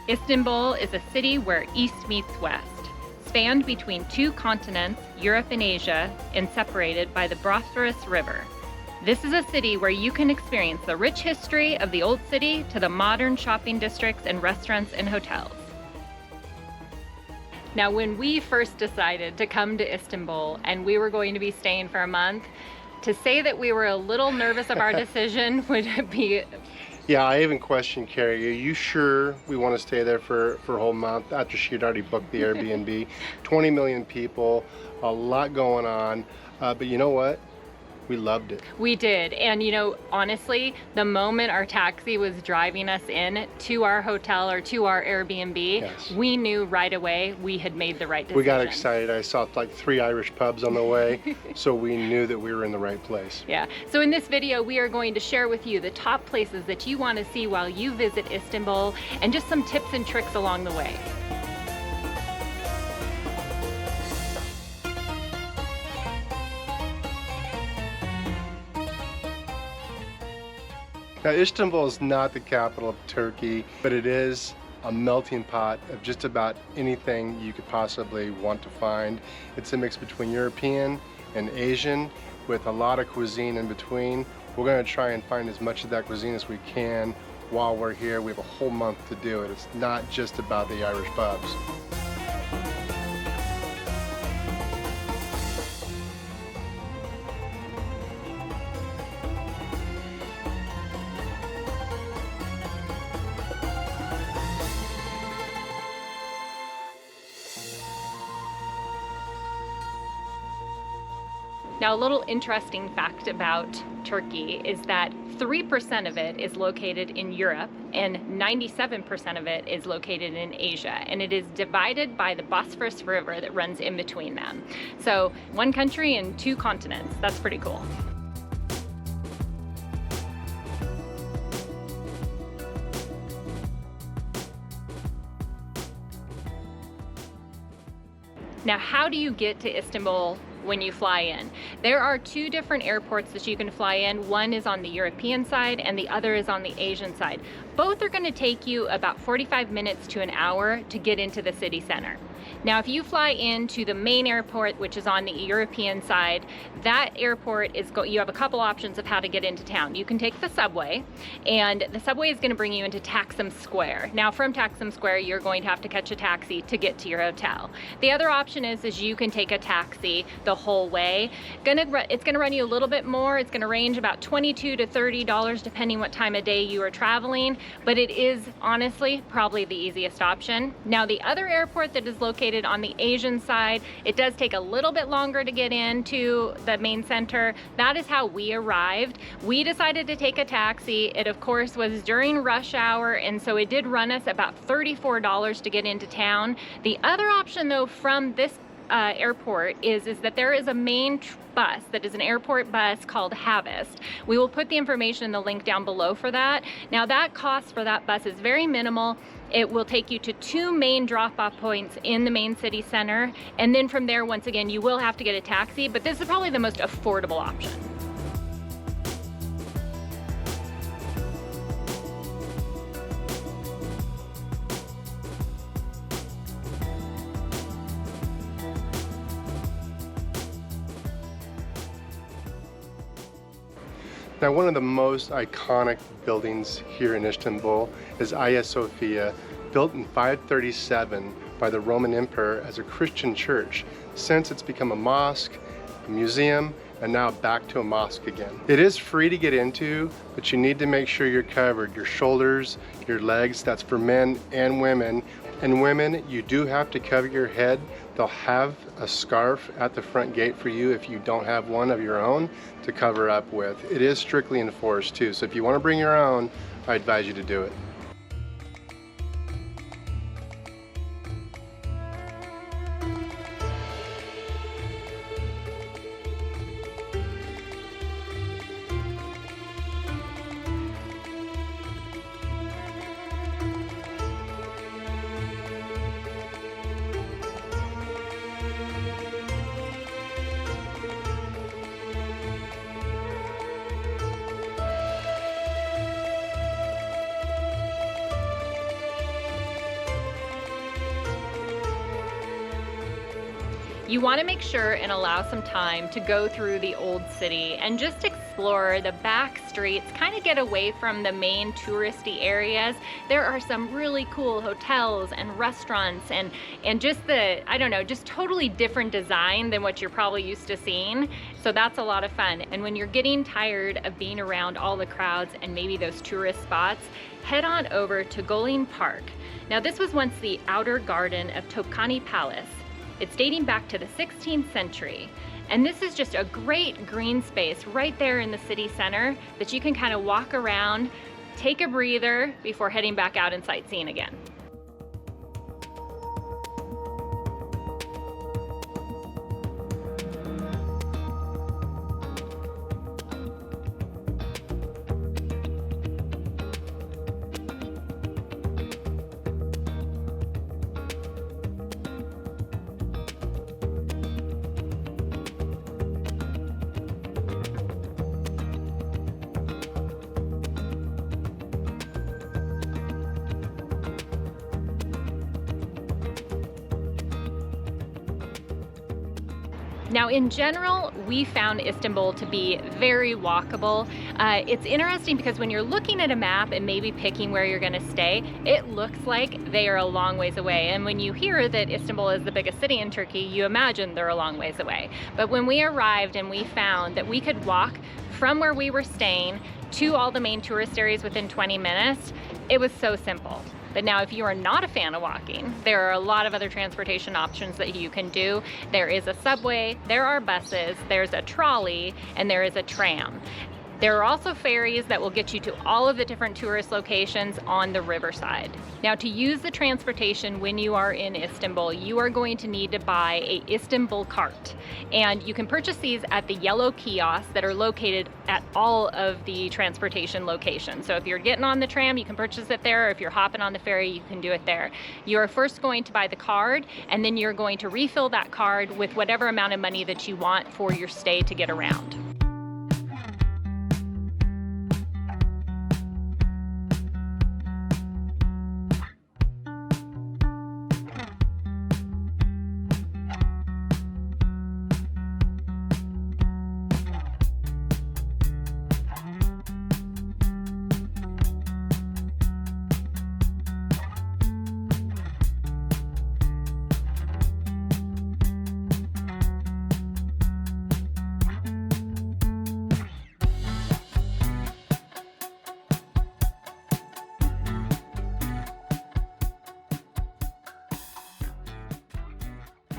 Istanbul is a city where east meets west, spanned between two continents, Europe and Asia, and separated by the Bosphorus River. This is a city where you can experience the rich history of the old city to the modern shopping districts and restaurants and hotels. Now, when we first decided to come to Istanbul and we were going to be staying for a month, to say that we were a little nervous of our decision would be... Yeah, I even questioned Carrie, are you sure we want to stay there for a whole month after she had already booked the Airbnb? 20 million people, a lot going on, but you know what? We loved it. We did, and you know, honestly, the moment our taxi was driving us in to our hotel or to our Airbnb, yes, we knew right away we had made the right decision. We got excited. I saw like 3 Irish pubs on the way, so we knew that we were in the right place. Yeah, so in this video, we are going to share with you the top places that you want to see while you visit Istanbul, and just some tips and tricks along the way. Now, Istanbul is not the capital of Turkey, but it is a melting pot of just about anything you could possibly want to find. It's a mix between European and Asian with a lot of cuisine in between. We're going to try and find as much of that cuisine as we can while we're here. We have a whole month to do it. It's not just about the Irish pubs. Now, a little interesting fact about Turkey is that 3% of it is located in Europe and 97% of it is located in Asia, and it is divided by the Bosphorus River that runs in between them. So one country and 2 continents. That's pretty cool. Now, how do you get to Istanbul when you fly in? There are 2 different airports that you can fly in. One is on the European side and the other is on the Asian side. Both are going to take you about 45 minutes to an hour to get into the city center. Now, if you fly into the main airport, which is on the European side, that airport is you have a couple options of how to get into town. You can take the subway, and the subway is going to bring you into Taksim Square. Now, from Taksim Square, you're going to have to catch a taxi to get to your hotel. The other option is you can take a taxi the whole way. It's going to run you a little bit more. It's going to range about $22 to $30 depending what time of day you are traveling, but it is honestly probably the easiest option. Now, the other airport that is located on the Asian side, it does take a little bit longer to get into the main center. That is how we arrived. We decided to take a taxi. It of course was during rush hour, and so it did run us about $34 to get into town. The other option though from this airport is that there is a main bus that is an airport bus called Havist. We will put the information in the link down below for that. Now, that cost for that bus is very minimal. It will take you to 2 main drop-off points in the main city center, and then from there, once again, you will have to get a taxi, but this is probably the most affordable option. Now, one of the most iconic buildings here in Istanbul is Hagia Sophia, built in 537 by the Roman Emperor as a Christian church. Since it's become a mosque, a museum, and now back to a mosque again. It is free to get into, but you need to make sure you're covered. Your shoulders, your legs, that's for men and women. And women, you do have to cover your head. They'll have a scarf at the front gate for you if you don't have one of your own to cover up with. It is strictly enforced too, so if you want to bring your own, I advise you to do it. You want to make sure and allow some time to go through the old city and just explore the back streets, kind of get away from the main touristy areas. There are some really cool hotels and restaurants and just the, I don't know, just totally different design than what you're probably used to seeing. So that's a lot of fun. And when you're getting tired of being around all the crowds and maybe those tourist spots, head on over to Gölin Park. Now this was once the outer garden of Topkapı Palace. It's dating back to the 16th century. And this is just a great green space right there in the city center that you can kind of walk around, take a breather before heading back out and sightseeing again. Now, in general, we found Istanbul to be very walkable. It's interesting because when you're looking at a map and maybe picking where you're gonna stay, it looks like they are a long ways away. And when you hear that Istanbul is the biggest city in Turkey, you imagine they're a long ways away. But when we arrived and we found that we could walk from where we were staying to all the main tourist areas within 20 minutes, it was so simple. But now if you are not a fan of walking, there are a lot of other transportation options that you can do. There is a subway, there are buses, there's a trolley, and there is a tram. There are also ferries that will get you to all of the different tourist locations on the riverside. Now, to use the transportation when you are in Istanbul, you are going to need to buy a Istanbul cart. And you can purchase these at the yellow kiosks that are located at all of the transportation locations. So if you're getting on the tram, you can purchase it there. Or if you're hopping on the ferry, you can do it there. You are first going to buy the card, and then you're going to refill that card with whatever amount of money that you want for your stay to get around.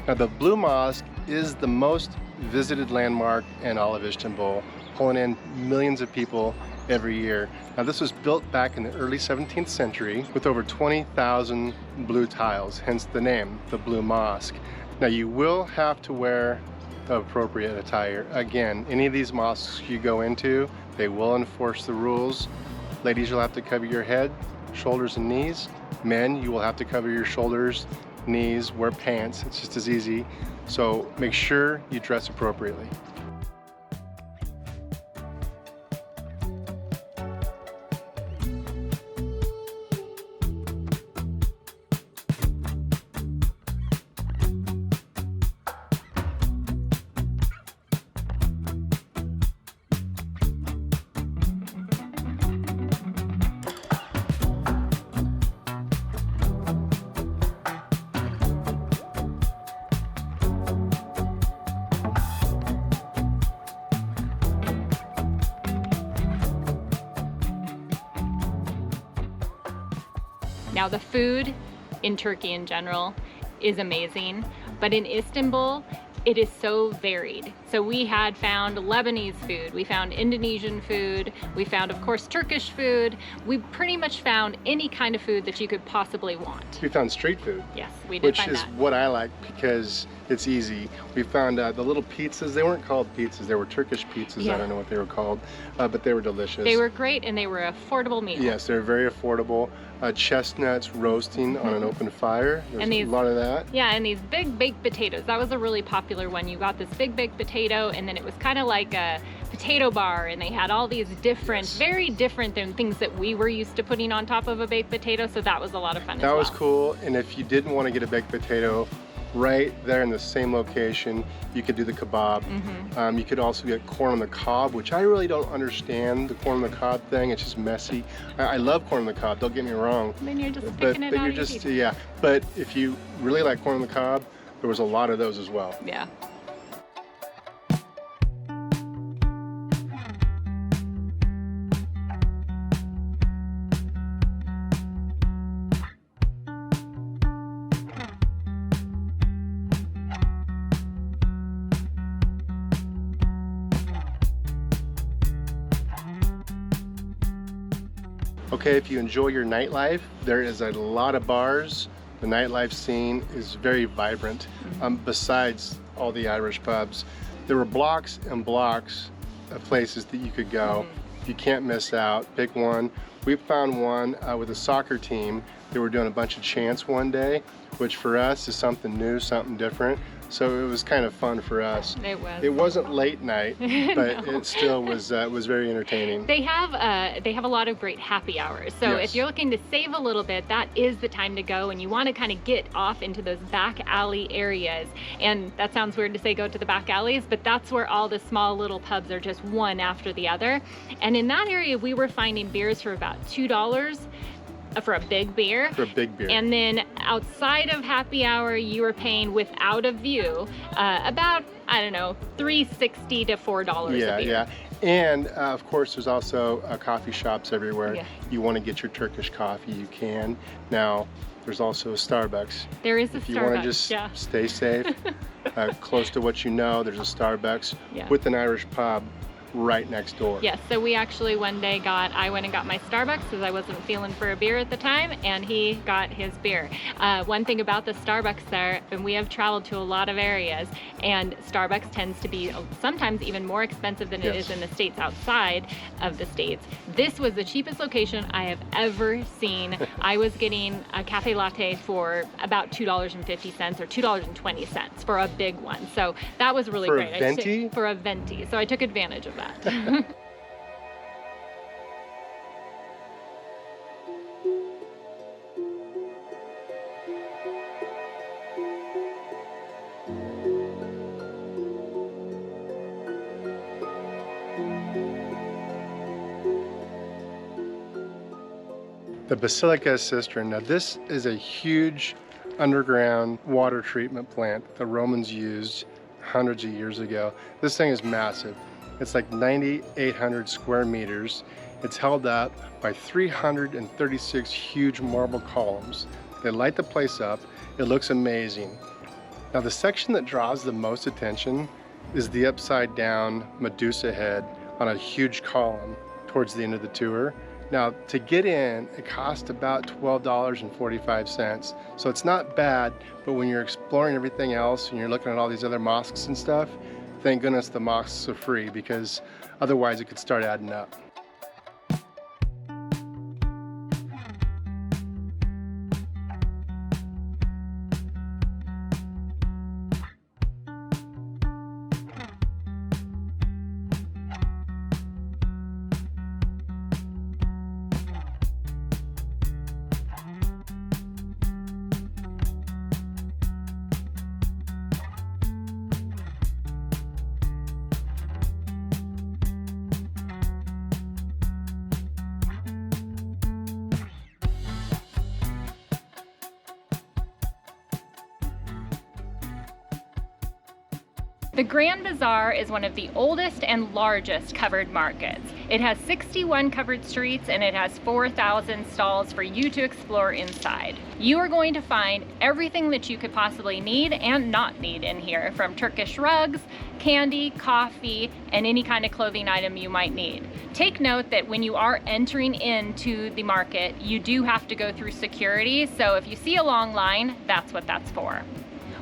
Now, the Blue Mosque is the most visited landmark in all of Istanbul, pulling in millions of people every year. Now, this was built back in the early 17th century with over 20,000 blue tiles, hence the name, the Blue Mosque. Now, you will have to wear the appropriate attire. Again, any of these mosques you go into, they will enforce the rules. Ladies, you'll have to cover your head, shoulders, and knees. Men, you will have to cover your shoulders, knees, wear pants. It's just as easy. So make sure you dress appropriately. Now, the food in Turkey in general is amazing, but in Istanbul, it is so varied. So we had found Lebanese food, we found Indonesian food, we found, of course, Turkish food. We pretty much found any kind of food that you could possibly want. We found street food. Yes, we did find that. Which is what I like because it's easy. We found the little pizzas. They weren't called pizzas. They were Turkish pizzas. Yeah. I don't know what they were called, but they were delicious. They were great, and they were affordable meals. Yes, they were very affordable. Chestnuts roasting on an open fire. There's a lot of that. Yeah, and these big baked potatoes. That was a really popular one. You got this big baked potato, and then it was kind of like a potato bar, and they had all these different, very different than things that we were used to putting on top of a baked potato. So that was a lot of fun. That was cool. And if you didn't want to get a baked potato, right there in the same location. You could do the kebab. You could also get corn on the cob, which I really don't understand, the corn on the cob thing. It's just messy. I love corn on the cob, don't get me wrong. And then you're just But sticking it you're out just, easy. yeah. But if you really like corn on the cob, there was a lot of those as well. Yeah. Okay, if you enjoy your nightlife, there is a lot of bars. The nightlife scene is very vibrant. Besides all the Irish pubs, there were blocks and blocks of places that you could go. You can't miss out. Pick one. We found one with a soccer team. They were doing a bunch of chants one day, which for us is something new, something different. So it was kind of fun for us. It was. It wasn't late night, but No. it still was very entertaining. They have a lot of great happy hours. So Yes. if you're looking to save a little bit, that is the time to go, and you want to kind of get off into those back alley areas. And that sounds weird to say go to the back alleys, but that's where all the small little pubs are just one after the other. And in that area, we were finding beers for about $2 for a big beer. For a big beer. And then outside of happy hour, you were paying without a view about, I don't know, $3.60 to $4 a beer. Yeah. And of course, there's also coffee shops everywhere. Yeah. You want to get your Turkish coffee, you can. Now, there's also a Starbucks. There is a If Starbucks. you want to just yeah. stay safe, close to what you know, there's a Starbucks Yeah. with an Irish pub right next door. Yes, so we actually one day I went and got my Starbucks because I wasn't feeling for a beer at the time, and he got his beer. One thing about the Starbucks there, and we have traveled to a lot of areas, and Starbucks tends to be sometimes even more expensive than it is in the States outside of the States. This was the cheapest location I have ever seen. I was getting a cafe latte for about $2.50 or $2.20 for a big one. So that was really For a great. venti? For a venti. So I took advantage of that. The Basilica Cistern. Now this is a huge underground water treatment plant that the Romans used hundreds of years ago. This thing is massive. It's like 9,800 square meters. It's held up by 336 huge marble columns. They light the place up. It looks amazing. Now the section that draws the most attention is the upside down Medusa head on a huge column towards the end of the tour. Now to get in, it cost about $12.45. So it's not bad, but when you're exploring everything else and you're looking at all these other mosques and stuff, thank goodness the mosques are free, because otherwise it could start adding up. The Grand Bazaar is one of the oldest and largest covered markets. It has 61 covered streets and it has 4,000 stalls for you to explore inside. You are going to find everything that you could possibly need and not need in here, from Turkish rugs, candy, coffee, and any kind of clothing item you might need. Take note that when you are entering into the market, you do have to go through security, so if you see a long line, that's what that's for.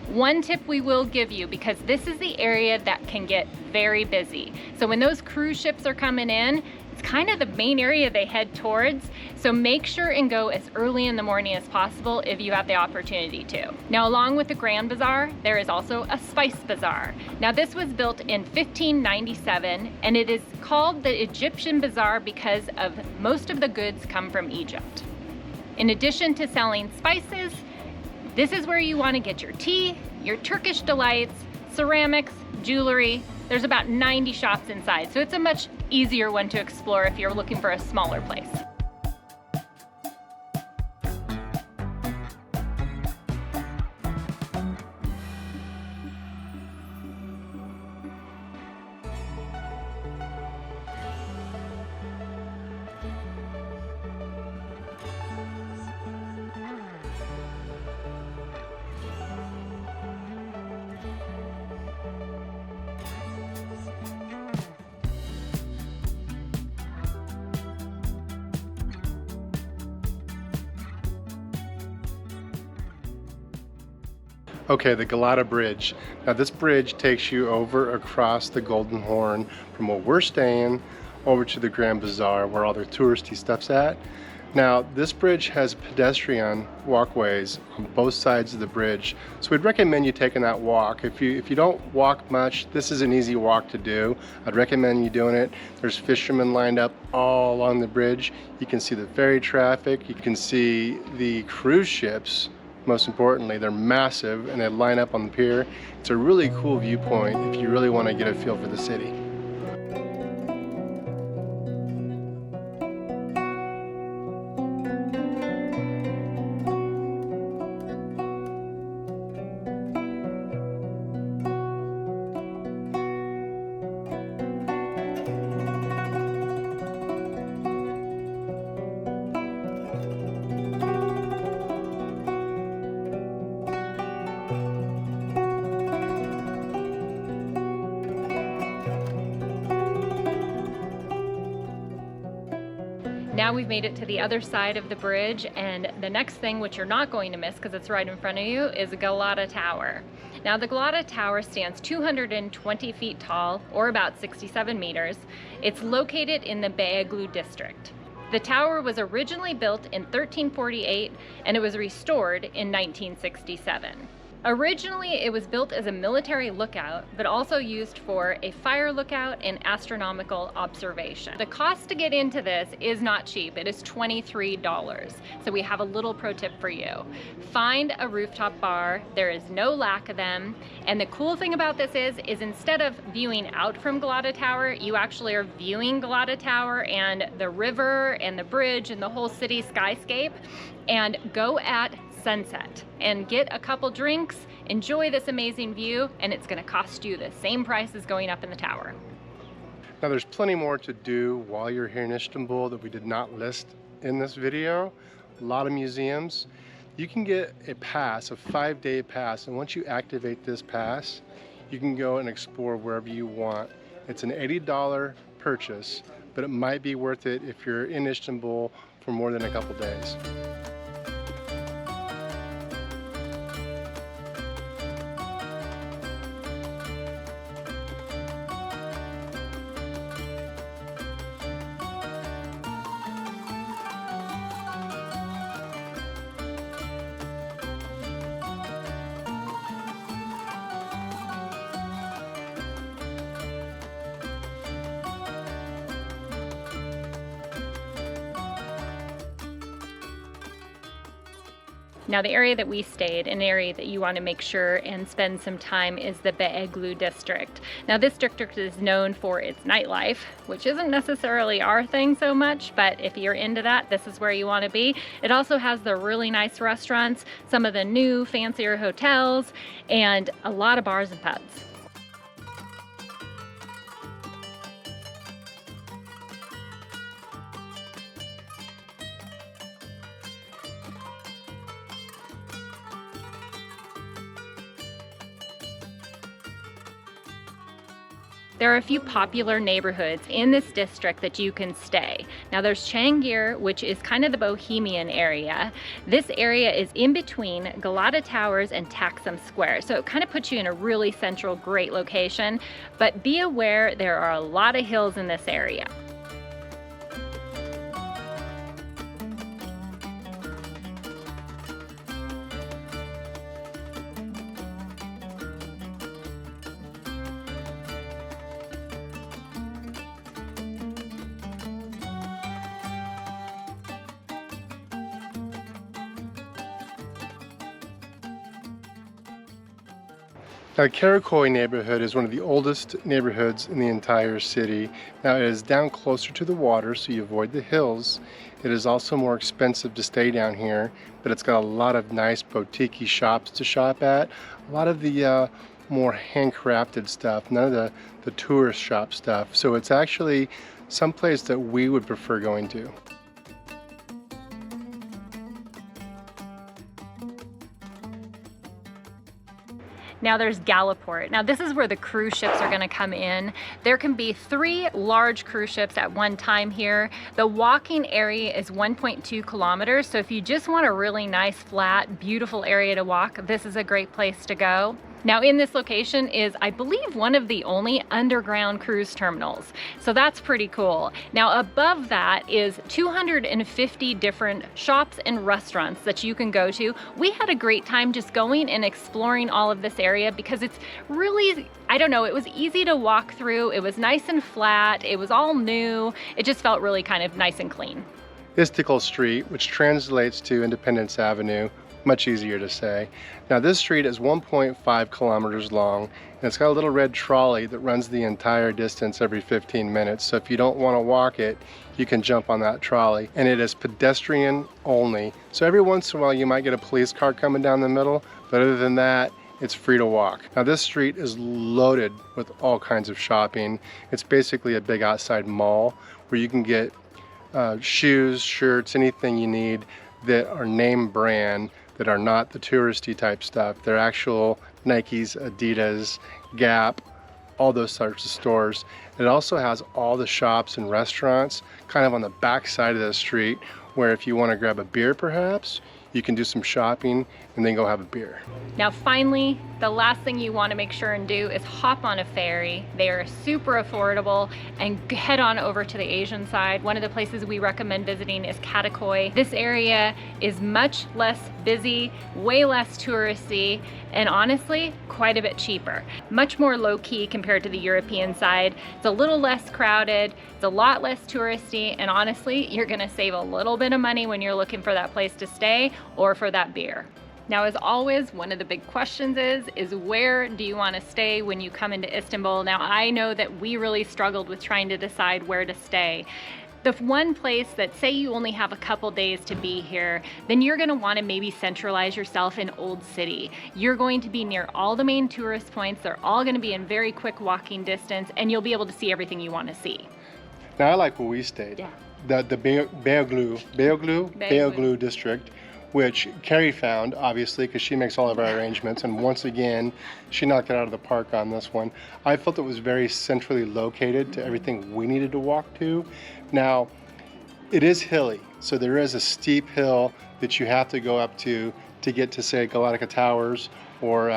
One tip we will give you, because this is the area that can get very busy. So when those cruise ships are coming in, it's kind of the main area they head towards. So make sure and go as early in the morning as possible if you have the opportunity to. Now, along with the Grand Bazaar, there is also a Spice Bazaar. Now this was built in 1597 and it is called the Egyptian Bazaar because of most of the goods come from Egypt. In addition to selling spices, this is where you want to get your tea, your Turkish delights, ceramics, jewelry. There's about 90 shops inside, so it's a much easier one to explore if you're looking for a smaller place. Okay, the Galat Bridge. Now this bridge takes you over across the Golden Horn from where we're staying over to the Grand Bazaar where all their touristy stuff's at. Now this bridge has pedestrian walkways on both sides of the bridge, so we'd recommend you taking that walk. If you don't walk much, this is an easy walk to do. I'd recommend you doing it. There's fishermen lined up all along the bridge. You can see the ferry traffic, you can see the cruise ships. Most importantly, they're massive and they line up on the pier. It's a really cool viewpoint if you really want to get a feel for the city. Now we've made it to the other side of the bridge, and the next thing, which you're not going to miss because it's right in front of you, is Galat Tower. Now the Galat Tower stands 220 feet tall, or about 67 meters. It's located in the Beo District. The tower was originally built in 1348 and it was restored in 1967. Originally, it was built as a military lookout, but also used for a fire lookout and astronomical observation. The cost to get into this is not cheap. It is $23. So we have a little pro tip for you. Find a rooftop bar. There is no lack of them. And the cool thing about this is instead of viewing out from Galat Tower, you actually are viewing Galat Tower and the river and the bridge and the whole city skyscape. And go at sunset and get a couple drinks, enjoy this amazing view, and it's going to cost you the same price as going up in the tower. Now there's plenty more to do while you're here in Istanbul that we did not list in this video. A lot of museums. You can get a pass, a 5-day pass, and once you activate this pass, you can go and explore wherever you want. It's an $80 purchase, but it might be worth it if you're in Istanbul for more than a couple days. Now the area that we stayed, an area that you want to make sure and spend some time, is the Beo District. Now this district is known for its nightlife, which isn't necessarily our thing so much, but if you're into that, this is where you want to be. It also has the really nice restaurants, some of the new fancier hotels, and a lot of bars and pubs. There are a few popular neighborhoods in this district that you can stay. Now there's Changar, which is kind of the bohemian area. This area is in between Galat Towers and Taksim Square, so it kind of puts you in a really central, great location. But be aware there are a lot of hills in this area. Now, Karakoy neighborhood is one of the oldest neighborhoods in the entire city. Now, it is down closer to the water, so you avoid the hills. It is also more expensive to stay down here, but it's got a lot of nice boutique shops to shop at. A lot of the more handcrafted stuff, none of the tourist shop stuff. So it's actually someplace that we would prefer going to. Now there's Galaport. Now this is where the cruise ships are gonna come in. There can be 3 large cruise ships at one time here. The walking area is 1.2 kilometers. So if you just want a really nice, flat, beautiful area to walk, this is a great place to go. Now in this location is, I believe, one of the only underground cruise terminals. So that's pretty cool. Now above that is 250 different shops and restaurants that you can go to. We had a great time just going and exploring all of this area because it's really, I don't know, it was easy to walk through. It was nice and flat. It was all new. It just felt really kind of nice and clean. Istiklal Street, which translates to Independence Avenue, much easier to say. Now this street is 1.5 kilometers long, and it's got a little red trolley that runs the entire distance every 15 minutes. So if you don't want to walk it, you can jump on that trolley. And it is pedestrian only. So every once in a while you might get a police car coming down the middle, but other than that, it's free to walk. Now this street is loaded with all kinds of shopping. It's basically a big outside mall where you can get shoes, shirts, anything you need that are name brand, that are not the touristy type stuff. They're actual Nikes, Adidas, Gap, all those sorts of stores. It also has all the shops and restaurants kind of on the back side of the street, where if you want to grab a beer perhaps, you can do some shopping and then go have a beer. Now finally, the last thing you want to make sure and do is hop on a ferry. They are super affordable, and head on over to the Asian side. One of the places we recommend visiting is Karakoy. This area is much less busy, way less touristy, and honestly, quite a bit cheaper. Much more low-key compared to the European side. It's a little less crowded, it's a lot less touristy, and honestly, you're gonna save a little bit of money when you're looking for that place to stay or for that beer. Now, as always, one of the big questions is where do you want to stay when you come into Istanbul? Now, I know that we really struggled with trying to decide where to stay. The one place that, say you only have a couple days to be here, then you're going to want to maybe centralize yourself in Old City. You're going to be near all the main tourist points. They're all going to be in very quick walking distance, and you'll be able to see everything you want to see. Now I like where we stayed. Yeah. The Beo District, which Carrie found, obviously, because she makes all of our arrangements, and once again, she knocked it out of the park on this one. I felt it was very centrally located to everything we needed to walk to. Now, it is hilly, so there is a steep hill that you have to go up to get to, say, Galat Towers, or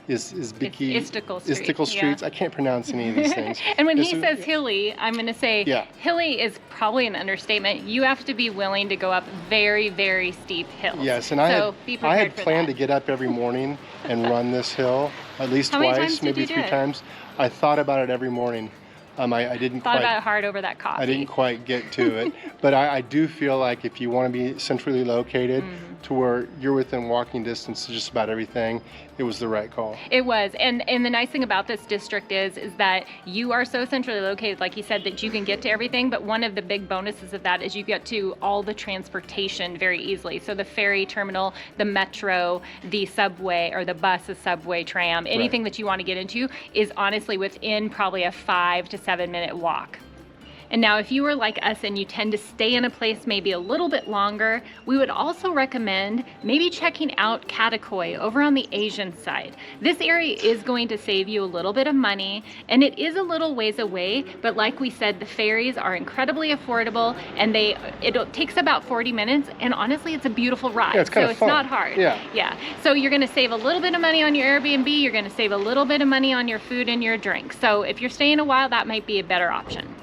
Istiklal Streets. Yeah. I can't pronounce any of these things. And when he says hilly, I'm going to say hilly is probably an understatement. You have to be willing to go up very, very steep hills. Yes, and I had planned to get up every morning and run this hill at least twice, maybe 3 times. I thought about it every morning. I didn't thought about it hard over that coffee. I didn't quite get to it, but I do feel like if you want to be centrally located to where you're within walking distance to just about everything, it was the right call. It was, and the nice thing about this district is that you are so centrally located, like you said, that you can get to everything, but one of the big bonuses of that is you get to all the transportation very easily. So the ferry terminal, the metro, the subway, or the bus, the subway, tram, anything that you want to get into is honestly within probably a 5 to 7 minute walk. And now if you were like us and you tend to stay in a place maybe a little bit longer, we would also recommend maybe checking out Karakoy over on the Asian side. This area is going to save you a little bit of money, and it is a little ways away, but like we said, the ferries are incredibly affordable, and it takes about 40 minutes, and honestly, it's a beautiful ride. Yeah, it's kind of fun. It's not hard. Yeah. So you're gonna save a little bit of money on your Airbnb, you're gonna save a little bit of money on your food and your drinks. So if you're staying a while, that might be a better option.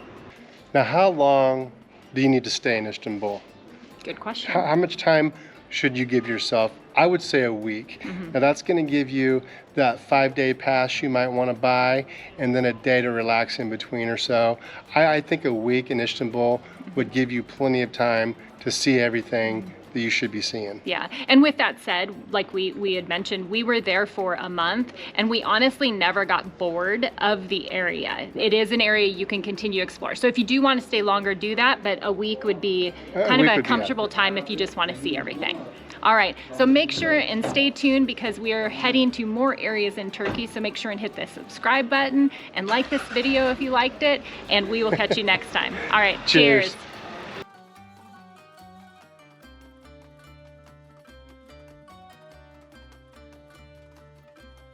Now, how long do you need to stay in Istanbul? Good question. How much time should you give yourself? I would say a week. Now that's going to give you that 5-day pass you might want to buy, and then a day to relax in between or so. I think a week in Istanbul would give you plenty of time to see everything, that you should be seeing. Yeah, and with that said, like we had mentioned, we were there for a month and we honestly never got bored of the area. It is an area you can continue to explore. So if you do want to stay longer, do that, but a week would be kind of a comfortable time if you just want to see everything. All right, so make sure and stay tuned because we are heading to more areas in Turkey, so make sure and hit the subscribe button and like this video if you liked it, and we will catch you next time. All right, cheers.